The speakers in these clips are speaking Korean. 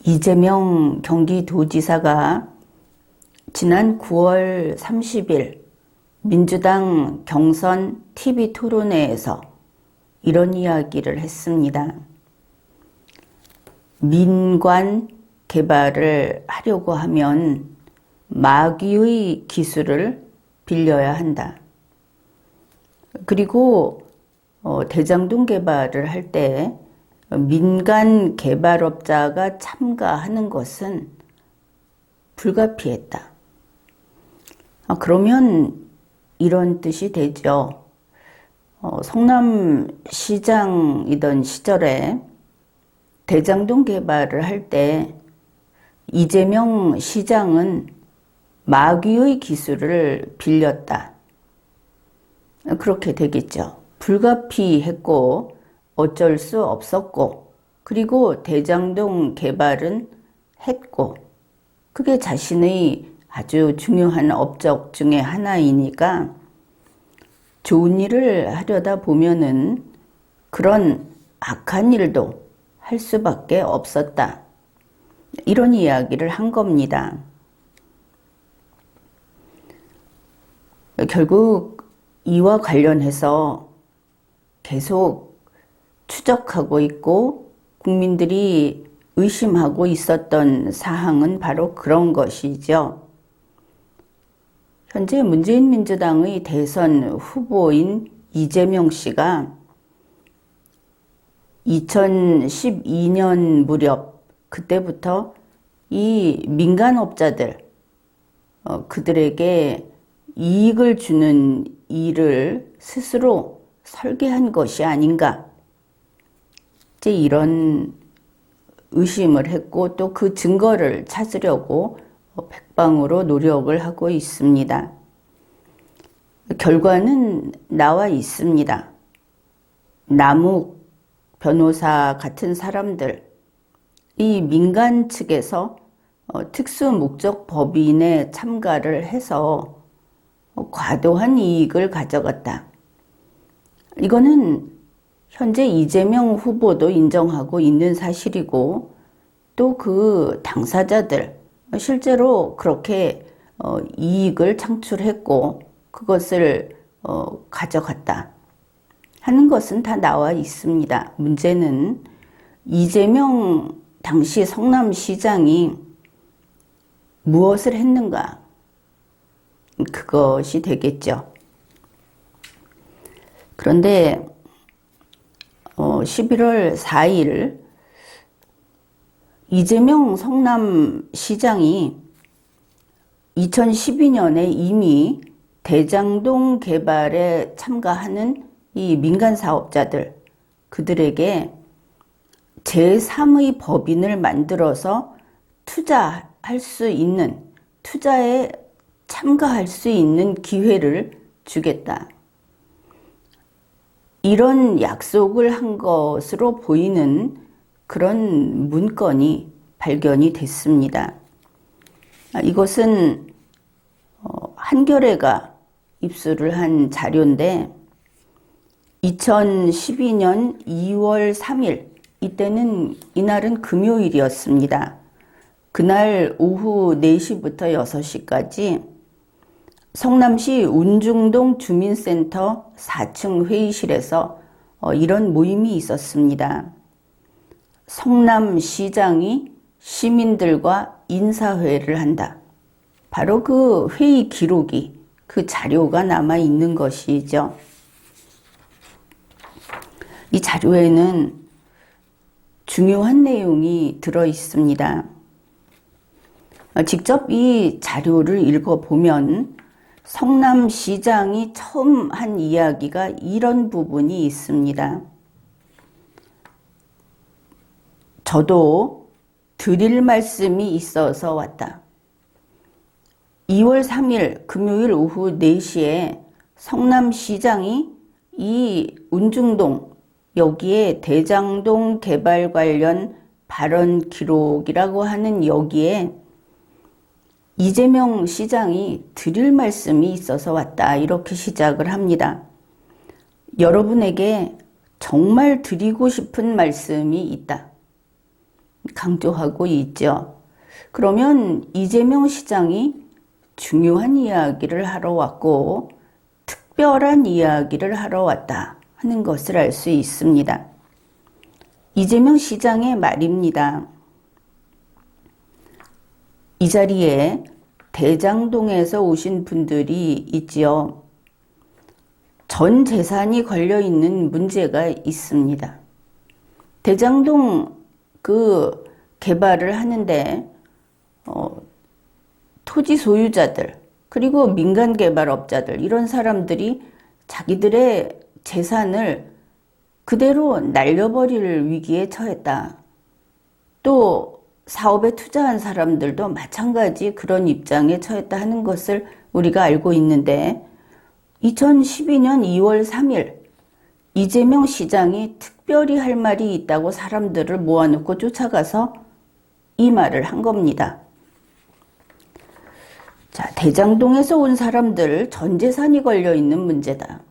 이재명 경기도지사가 지난 9월 30일 민주당 경선 TV 토론회에서 이런 이야기를 했습니다. 민관 개발을 하려고 하면 마귀의 기술을 빌려야 한다. 그리고 대장동 개발을 할 때 민간 개발업자가 참가하는 것은 불가피했다. 그러면 이런 뜻이 되죠. 성남시장이던 시절에 대장동 개발을 할 때 이재명 시장은 마귀의 기술을 빌렸다. 그렇게 되겠죠. 불가피했고 어쩔 수 없었고, 그리고 대장동 개발은 했고, 그게 자신의 아주 중요한 업적 중에 하나이니까 좋은 일을 하려다 보면은 그런 악한 일도 할 수밖에 없었다. 이런 이야기를 한 겁니다. 결국 이와 관련해서 계속 추적하고 있고 국민들이 의심하고 있었던 사항은 바로 그런 것이죠. 현재 문재인 민주당의 대선 후보인 이재명 씨가 2012년 무렵 그때부터 이 민간업자들 그들에게 이익을 주는 일을 스스로 설계한 것이 아닌가, 이제 이런 의심을 했고 또 그 증거를 찾으려고 백방으로 노력을 하고 있습니다. 결과는 나와 있습니다. 남욱 변호사 같은 사람들, 이 민간 측에서 특수목적 법인에 참가를 해서 과도한 이익을 가져갔다. 이거는 현재 이재명 후보도 인정하고 있는 사실이고 또 그 당사자들 실제로 그렇게 이익을 창출했고 그것을 가져갔다 하는 것은 다 나와 있습니다. 문제는 이재명 당시 성남시장이 무엇을 했는가, 그것이 되겠죠. 그런데 11월 4일 이재명 성남시장이 2012년에 이미 대장동 개발에 참가하는 이 민간 사업자들, 그들에게 제3의 법인을 만들어서 투자할 수 있는, 투자에 참가할 수 있는 기회를 주겠다. 이런 약속을 한 것으로 보이는 그런 문건이 발견이 됐습니다. 이것은 한겨레가 입수를 한 자료인데 2012년 2월 3일, 이날은 금요일이었습니다. 그날 오후 4시부터 6시까지 성남시 운중동 주민센터 4층 회의실에서 이런 모임이 있었습니다. 성남시장이 시민들과 인사회를 한다. 바로 그 회의 기록이, 그 자료가 남아 있는 것이죠. 이 자료에는 중요한 내용이 들어 있습니다. 직접 이 자료를 읽어보면 성남시장이 처음 한 이야기가 이런 부분이 있습니다. 저도 드릴 말씀이 있어서 왔다. 2월 3일 금요일 오후 4시에 성남시장이 이 운중동, 여기에 대장동 개발 관련 발언 기록이라고 하는 여기에 이재명 시장이 드릴 말씀이 있어서 왔다, 이렇게 시작을 합니다. 여러분에게 정말 드리고 싶은 말씀이 있다. 강조하고 있죠. 그러면 이재명 시장이 중요한 이야기를 하러 왔고 특별한 이야기를 하러 왔다 하는 것을 알 수 있습니다. 이재명 시장의 말입니다. 이 자리에 대장동에서 오신 분들이 있지요. 전 재산이 걸려있는 문제가 있습니다. 대장동 그 개발을 하는데 토지 소유자들 그리고 민간 개발업자들 이런 사람들이 자기들의 재산을 그대로 날려버릴 위기에 처했다. 또 사업에 투자한 사람들도 마찬가지 그런 입장에 처했다 하는 것을 우리가 알고 있는데 2012년 2월 3일 이재명 시장이 특별히 할 말이 있다고 사람들을 모아놓고 쫓아가서 이 말을 한 겁니다. 자, 대장동에서 온 사람들 전 재산이 걸려 있는 문제다.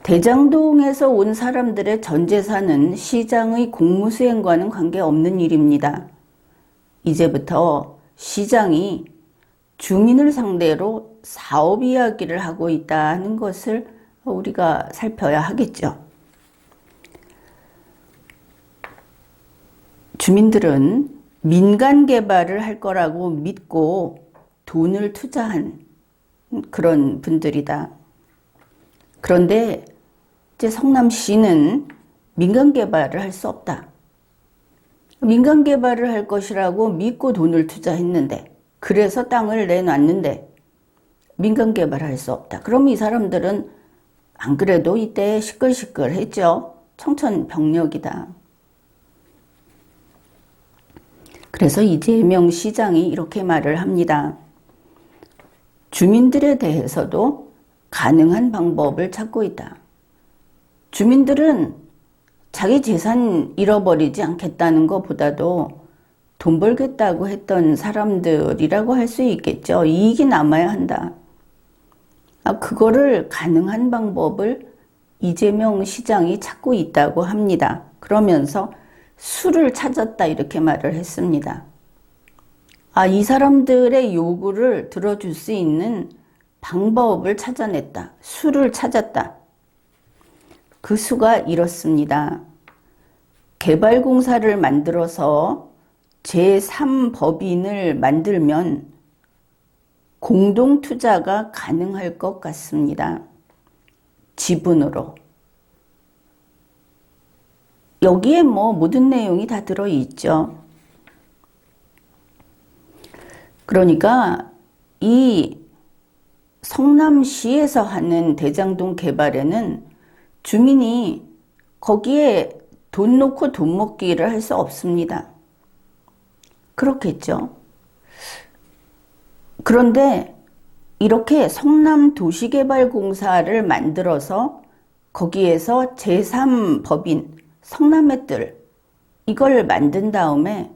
대장동에서 온 사람들의 전 재산은 시장의 공무수행과는 관계없는 일입니다. 이제부터 시장이 주민을 상대로 사업 이야기를 하고 있다는 것을 우리가 살펴야 하겠죠. 주민들은 민간 개발을 할 거라고 믿고 돈을 투자한 그런 분들이다. 그런데 이제 성남시는 민간 개발을 할 수 없다. 민간 개발을 할 것이라고 믿고 돈을 투자했는데 그래서 땅을 내놨는데 민간 개발할 수 없다. 그럼 이 사람들은 안 그래도 이때 시끌시끌했죠. 청천벽력이다. 그래서 이재명 시장이 이렇게 말을 합니다. 주민들에 대해서도 가능한 방법을 찾고 있다. 주민들은 자기 재산 잃어버리지 않겠다는 것보다도 돈 벌겠다고 했던 사람들이라고 할 수 있겠죠. 이익이 남아야 한다. 그거를 가능한 방법을 이재명 시장이 찾고 있다고 합니다. 그러면서 수를 찾았다 이렇게 말을 했습니다. 이 사람들의 요구를 들어줄 수 있는 방법을 찾아냈다. 수를 찾았다. 그 수가 이렇습니다. 개발공사를 만들어서 제3법인을 만들면 공동투자가 가능할 것 같습니다. 지분으로. 여기에 모든 내용이 다 들어있죠. 그러니까 이 성남시에서 하는 대장동 개발에는 주민이 거기에 돈 놓고 돈 먹기를 할 수 없습니다. 그렇겠죠. 그런데 이렇게 성남도시개발공사를 만들어서 거기에서 제3법인 성남의뜰 이걸 만든 다음에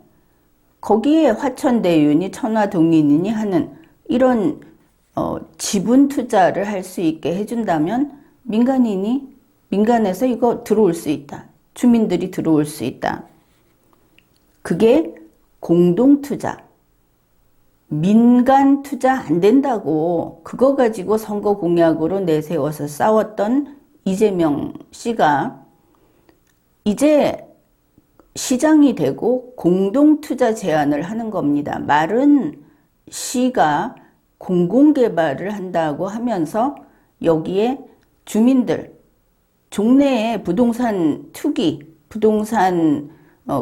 거기에 화천대유니 천화동인이니 하는 이런 지분 투자를 할 수 있게 해준다면 민간에서 이거 들어올 수 있다. 주민들이 들어올 수 있다. 그게 공동투자. 민간 투자 안 된다고 그거 가지고 선거 공약으로 내세워서 싸웠던 이재명 씨가 이제 시장이 되고 공동투자 제안을 하는 겁니다. 말은 시가 공공개발을 한다고 하면서 여기에 주민들, 종래에 부동산 투기, 부동산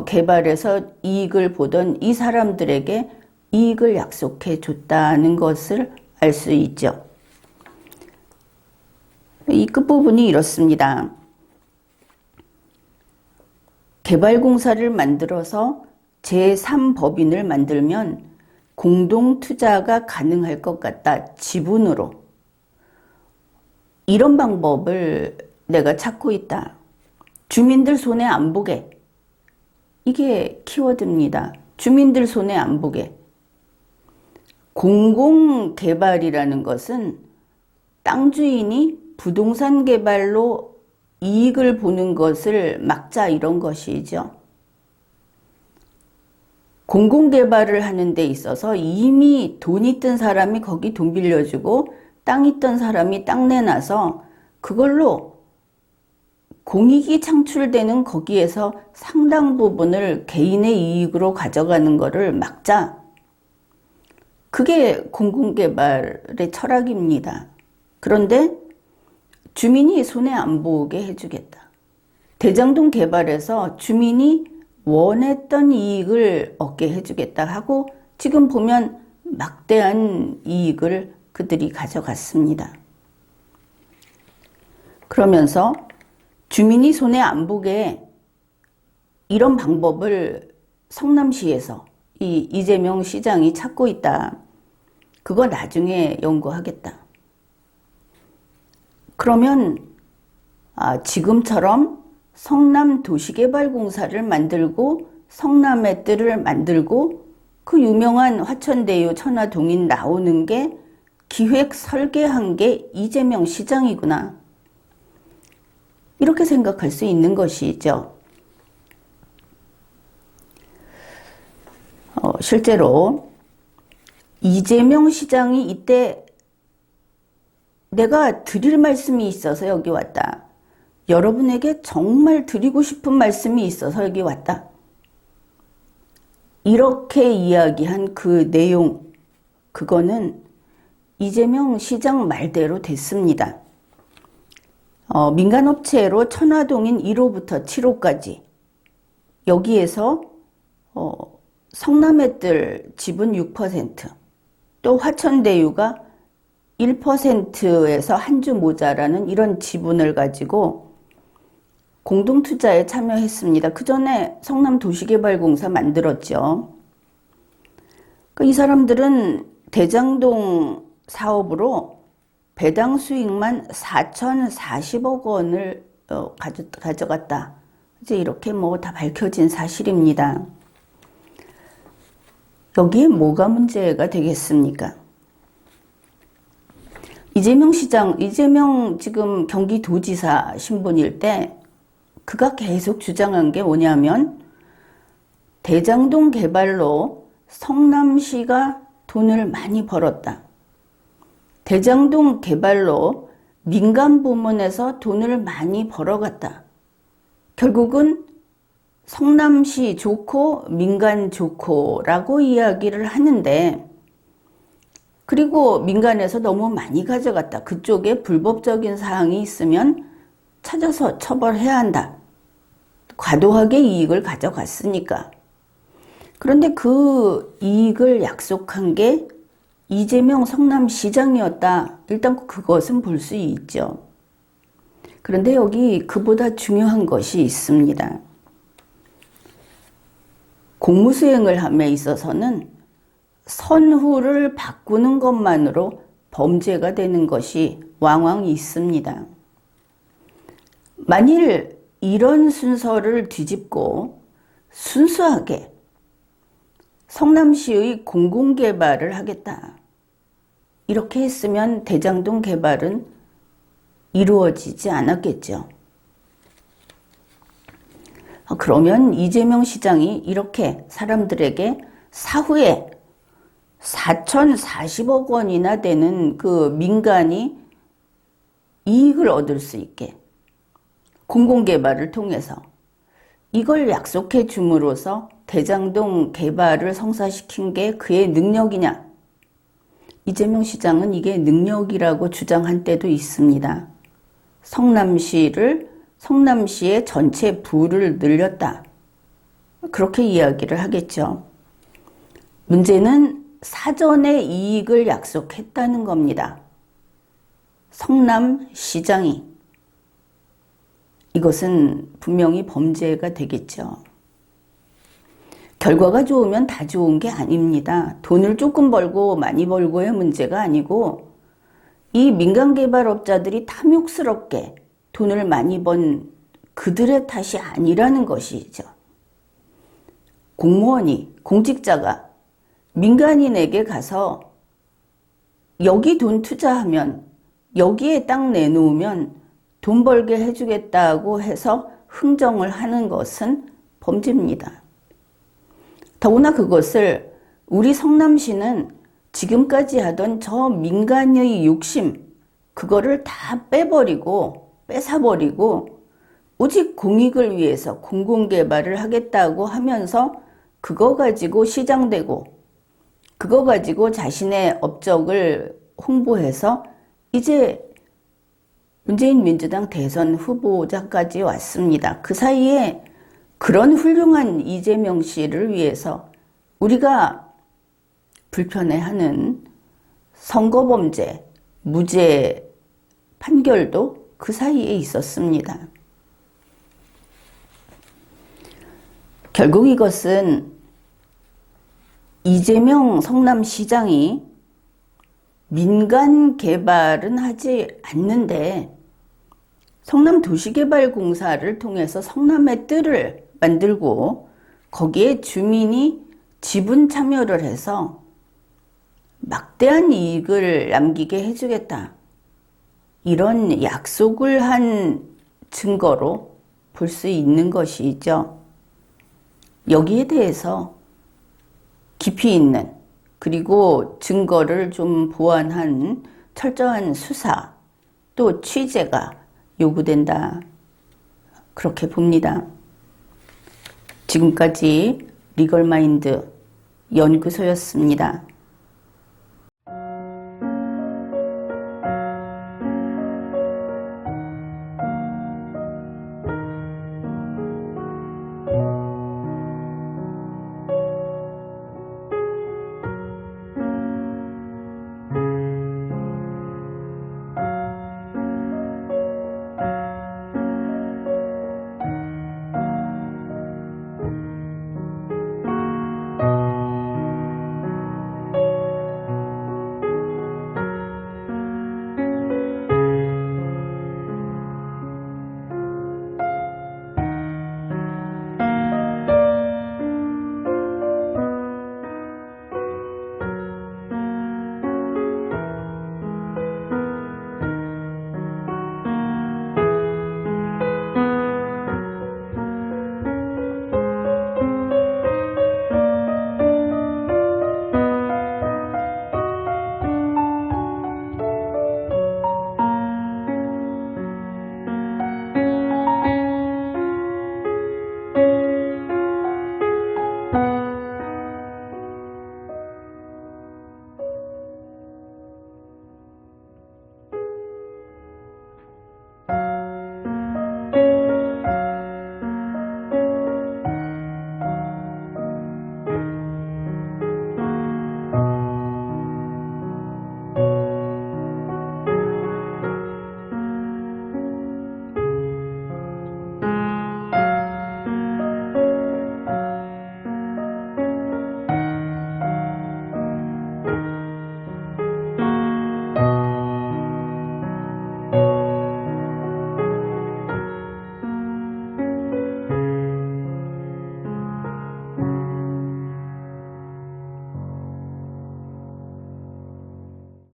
개발에서 이익을 보던 이 사람들에게 이익을 약속해 줬다는 것을 알 수 있죠. 이 끝부분이 이렇습니다. 개발공사를 만들어서 제3법인을 만들면 공동투자가 가능할 것 같다. 지분으로. 이런 방법을 내가 찾고 있다. 주민들 손에 안 보게. 이게 키워드입니다. 주민들 손에 안 보게. 공공개발이라는 것은 땅 주인이 부동산 개발로 이익을 보는 것을 막자 이런 것이죠. 공공개발을 하는 데 있어서 이미 돈 있던 사람이 거기 돈 빌려주고 땅 있던 사람이 땅 내놔서 그걸로 공익이 창출되는 거기에서 상당 부분을 개인의 이익으로 가져가는 거를 막자. 그게 공공개발의 철학입니다. 그런데 주민이 손해 안 보게 해주겠다. 대장동 개발에서 주민이 원했던 이익을 얻게 해주겠다 하고 지금 보면 막대한 이익을 그들이 가져갔습니다. 그러면서 주민이 손해 안 보게 이런 방법을 성남시에서 이 이재명 시장이 찾고 있다. 그거 나중에 연구하겠다. 그러면 지금처럼 성남도시개발공사를 만들고 성남의 뜰을 만들고 그 유명한 화천대유 천화동인 나오는 게 기획 설계한 게 이재명 시장이구나. 이렇게 생각할 수 있는 것이죠. 실제로 이재명 시장이 이때 내가 드릴 말씀이 있어서 여기 왔다. 여러분에게 정말 드리고 싶은 말씀이 있어서 여기 왔다. 이렇게 이야기한 그 내용, 그거는 이재명 시장 말대로 됐습니다. 민간업체로 천화동인 1호부터 7호까지 여기에서 성남의 뜰 지분 6%, 또 화천대유가 1%에서 한 주 모자라는 이런 지분을 가지고 공동투자에 참여했습니다. 그 전에 성남도시개발공사 만들었죠. 이 사람들은 대장동 사업으로 배당 수익만 4,040억 원을 가져갔다. 이제 이렇게 다 밝혀진 사실입니다. 여기에 뭐가 문제가 되겠습니까? 이재명 지금 경기도지사 신분일 때 그가 계속 주장한 게 뭐냐면 대장동 개발로 성남시가 돈을 많이 벌었다. 대장동 개발로 민간 부문에서 돈을 많이 벌어갔다. 결국은 성남시 좋고 민간 좋고라고 이야기를 하는데, 그리고 민간에서 너무 많이 가져갔다. 그쪽에 불법적인 사항이 있으면 찾아서 처벌해야 한다. 과도하게 이익을 가져갔으니까. 그런데 그 이익을 약속한 게 이재명 성남시장이었다. 일단 그것은 볼 수 있죠. 그런데 여기 그보다 중요한 것이 있습니다. 공무수행을 함에 있어서는 선후를 바꾸는 것만으로 범죄가 되는 것이 왕왕 있습니다. 만일 이런 순서를 뒤집고 순수하게 성남시의 공공개발을 하겠다. 이렇게 했으면 대장동 개발은 이루어지지 않았겠죠. 그러면 이재명 시장이 이렇게 사람들에게 사후에 4,040억 원이나 되는 그 민간이 이익을 얻을 수 있게 공공개발을 통해서 이걸 약속해 줌으로써 대장동 개발을 성사시킨 게 그의 능력이냐? 이재명 시장은 이게 능력이라고 주장한 때도 있습니다. 성남시의 전체 부를 늘렸다. 그렇게 이야기를 하겠죠. 문제는 사전에 이익을 약속했다는 겁니다. 성남시장이. 이것은 분명히 범죄가 되겠죠. 결과가 좋으면 다 좋은 게 아닙니다. 돈을 조금 벌고 많이 벌고의 문제가 아니고 이 민간개발업자들이 탐욕스럽게 돈을 많이 번 그들의 탓이 아니라는 것이죠. 공직자가 민간인에게 가서 여기 돈 투자하면, 여기에 땅 내놓으면 돈 벌게 해주겠다고 해서 흥정을 하는 것은 범죄입니다. 더구나 그것을 우리 성남시는 지금까지 하던 저 민간의 욕심, 그거를 다 빼버리고 뺏어버리고 오직 공익을 위해서 공공개발을 하겠다고 하면서 그거 가지고 시장되고 그거 가지고 자신의 업적을 홍보해서 이제 문재인 민주당 대선 후보자까지 왔습니다. 그 사이에 그런 훌륭한 이재명 씨를 위해서 우리가 불편해하는 선거범죄, 무죄 판결도 그 사이에 있었습니다. 결국 이것은 이재명 성남시장이 민간 개발은 하지 않는데 성남도시개발공사를 통해서 성남의 뜰을 만들고 거기에 주민이 지분 참여를 해서 막대한 이익을 남기게 해주겠다. 이런 약속을 한 증거로 볼 수 있는 것이죠. 여기에 대해서 깊이 있는 그리고 증거를 좀 보완한 철저한 수사 또 취재가 요구된다. 그렇게 봅니다. 지금까지 리걸마인드 연구소였습니다.